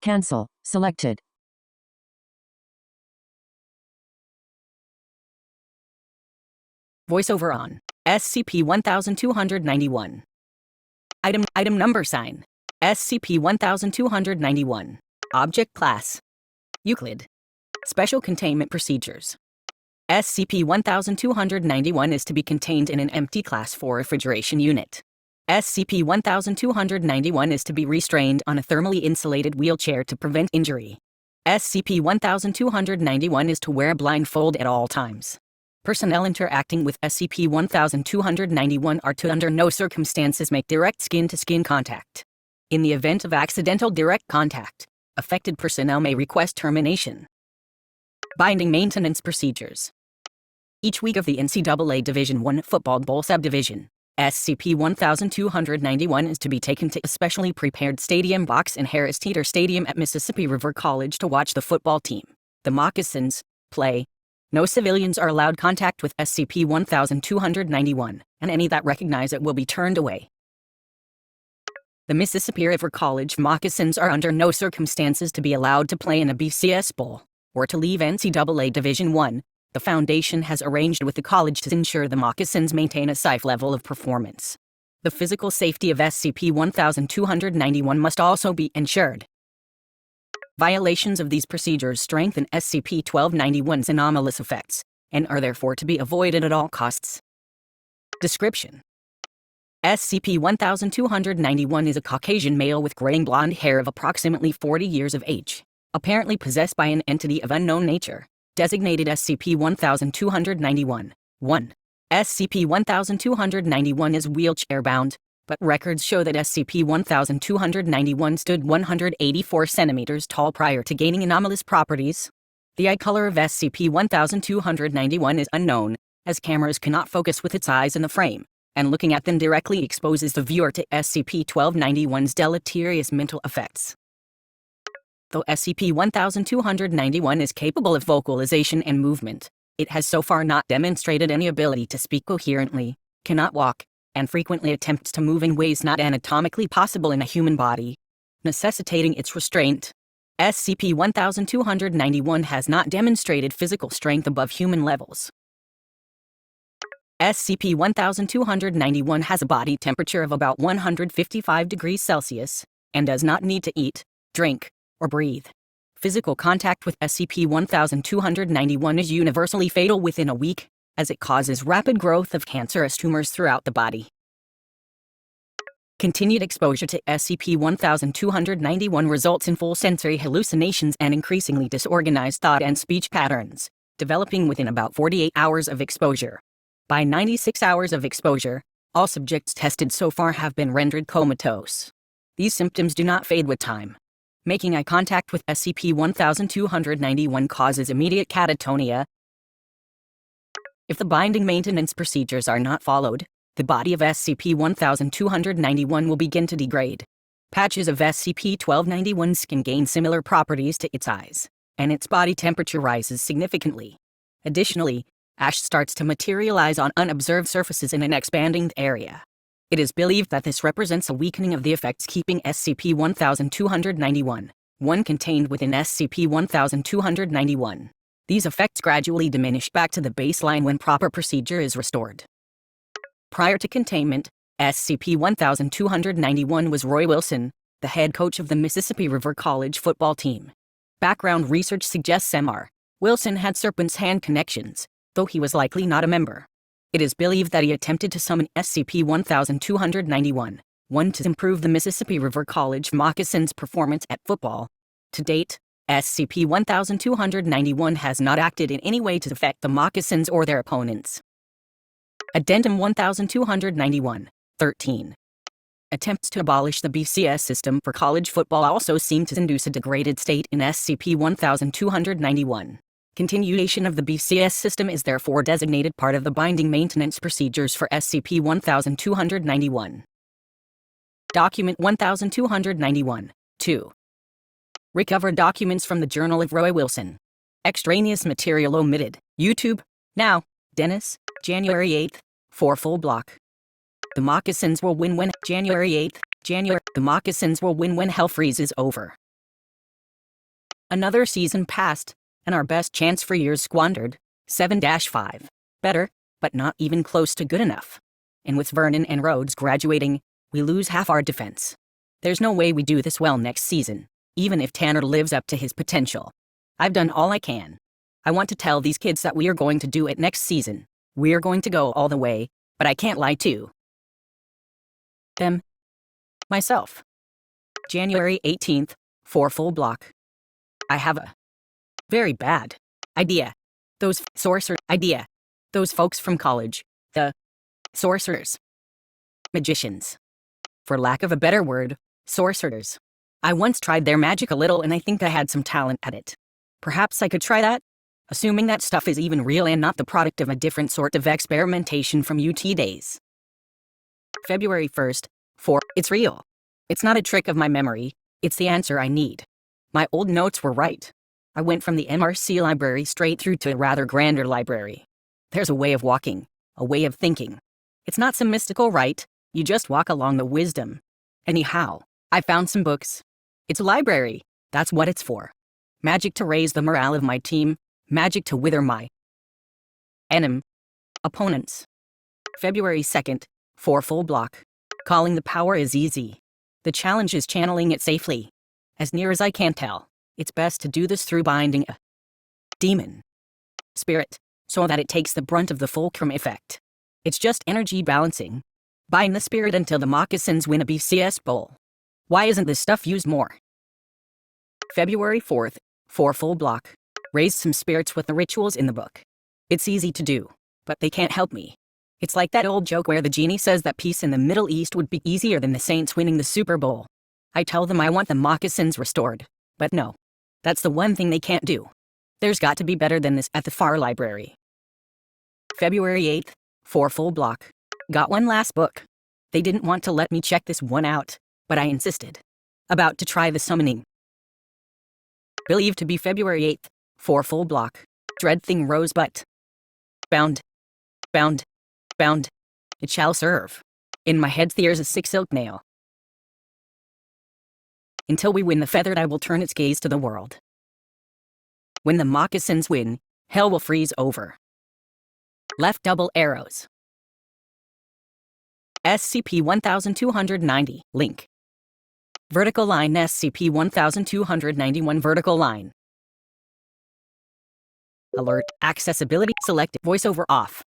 Cancel. Selected. Voiceover on. SCP-1291. Item number sign. SCP-1291. Object class. Euclid. Special containment procedures. SCP-1291 is to be contained in an empty Class 4 refrigeration unit. SCP-1291 is to be restrained on a thermally insulated wheelchair to prevent injury. SCP-1291 is to wear a blindfold at all times. Personnel interacting with SCP-1291 are to under no circumstances make direct skin-to-skin contact. In the event of accidental direct contact, affected personnel may request termination. Binding maintenance procedures. Each week of the NCAA Division I Football Bowl Subdivision, SCP-1291 is to be taken to a specially prepared stadium box in Harris Teeter Stadium at Mississippi River College to watch the football team, the Moccasins, play. No civilians are allowed contact with SCP-1291, and any that recognize it will be turned away. The Mississippi River College Moccasins are under no circumstances to be allowed to play in a BCS Bowl, or to leave NCAA Division I. The Foundation has arranged with the college to ensure the Moccasins maintain a safe level of performance. The physical safety of SCP-1291 must also be ensured. Violations of these procedures strengthen SCP-1291's anomalous effects, and are therefore to be avoided at all costs. Description: SCP-1291 is a Caucasian male with graying blonde hair of approximately 40 years of age, apparently possessed by an entity of unknown nature, designated SCP-1291. 1. SCP-1291 is wheelchair-bound, but records show that SCP-1291 stood 184 centimeters tall prior to gaining anomalous properties. The eye color of SCP-1291 is unknown, as cameras cannot focus with its eyes in the frame, and looking at them directly exposes the viewer to SCP-1291's deleterious mental effects. Though SCP-1291 is capable of vocalization and movement, it has so far not demonstrated any ability to speak coherently, cannot walk, and frequently attempts to move in ways not anatomically possible in a human body, necessitating its restraint. SCP-1291 has not demonstrated physical strength above human levels. SCP-1291 has a body temperature of about 155 degrees Celsius, and does not need to eat, drink, or breathe. Physical contact with SCP-1291 is universally fatal within a week, as it causes rapid growth of cancerous tumors throughout the body. Continued exposure to SCP-1291 results in full sensory hallucinations and increasingly disorganized thought and speech patterns, developing within about 48 hours of exposure. By 96 hours of exposure, all subjects tested so far have been rendered comatose. These symptoms do not fade with time. Making eye contact with SCP-1291 causes immediate catatonia. If the binding maintenance procedures are not followed, the body of SCP-1291 will begin to degrade. Patches of SCP-1291 skin gain similar properties to its eyes, and its body temperature rises significantly. Additionally, ash starts to materialize on unobserved surfaces in an expanding area. It is believed that this represents a weakening of the effects keeping SCP-1291, one contained within SCP-1291. These effects gradually diminish back to the baseline when proper procedure is restored. Prior to containment, SCP-1291 was Roy Wilson, the head coach of the Mississippi River College football team. Background research suggests Mr. Wilson had Serpent's Hand connections, though he was likely not a member. It is believed that he attempted to summon SCP-1291, one to improve the Mississippi River College Moccasins' performance at football. To date, SCP-1291 has not acted in any way to affect the Moccasins or their opponents. Addendum 1291, 13. Attempts to abolish the BCS system for college football also seem to induce a degraded state in SCP-1291. Continuation of the BCS system is therefore designated part of the binding maintenance procedures for SCP-1291. Document 1291, 2. Recovered documents from the Journal of Roy Wilson. Extraneous material omitted. YouTube. Now. Dennis. January 8th. 4 full block. The Moccasins will win when January 8th. The Moccasins will win when hell freezes over. Another season passed, and our best chance for years squandered. 7-5. Better, but not even close to good enough. And with Vernon and Rhodes graduating, we lose half our defense. There's no way we do this well next season, even if Tanner lives up to his potential. I've done all I can. I want to tell these kids that we are going to do it next season. We're going to go all the way, but I can't lie to them. Myself. January 18th, 4 full block. I have a very bad idea. Those folks from college. The sorcerers. Magicians. For lack of a better word, sorcerers. I once tried their magic a little and I think I had some talent at it. Perhaps I could try that? Assuming that stuff is even real and not the product of a different sort of experimentation from UT days. February 1st, 4. It's real. It's not a trick of my memory, it's the answer I need. My old notes were right. I went from the MRC library straight through to a rather grander library. There's a way of walking, a way of thinking. It's not some mystical right, you just walk along the wisdom. Anyhow, I found some books. It's a library, that's what it's for. Magic to raise the morale of my team, magic to wither my opponents. February 2nd, 4 full block. Calling the power is easy. The challenge is channeling it safely. As near as I can tell, it's best to do this through binding a demon spirit, so that it takes the brunt of the fulcrum effect. It's just energy balancing. Bind the spirit until the moccasins win a BCS bowl. Why isn't this stuff used more? February 4th, 4 full block. Raised some spirits with the rituals in the book. It's easy to do, but they can't help me. It's like that old joke where the genie says that peace in the Middle East would be easier than the Saints winning the Super Bowl. I tell them I want the moccasins restored, but no. That's the one thing they can't do. There's got to be better than this at the FAR library. February 8th, 4 full block. Got one last book. They didn't want to let me check this one out, but I insisted. About to try the summoning. Believed to be February 8th, 4 full block. Dread thing rosebud. Bound. It shall serve. In my head there's a 6 silk nail. Until we win the feathered, I will turn its gaze to the world. When the moccasins win, hell will freeze over. Left double arrows. SCP-1290, link. Vertical line SCP-1291 vertical line. Alert, accessibility selected, voiceover off.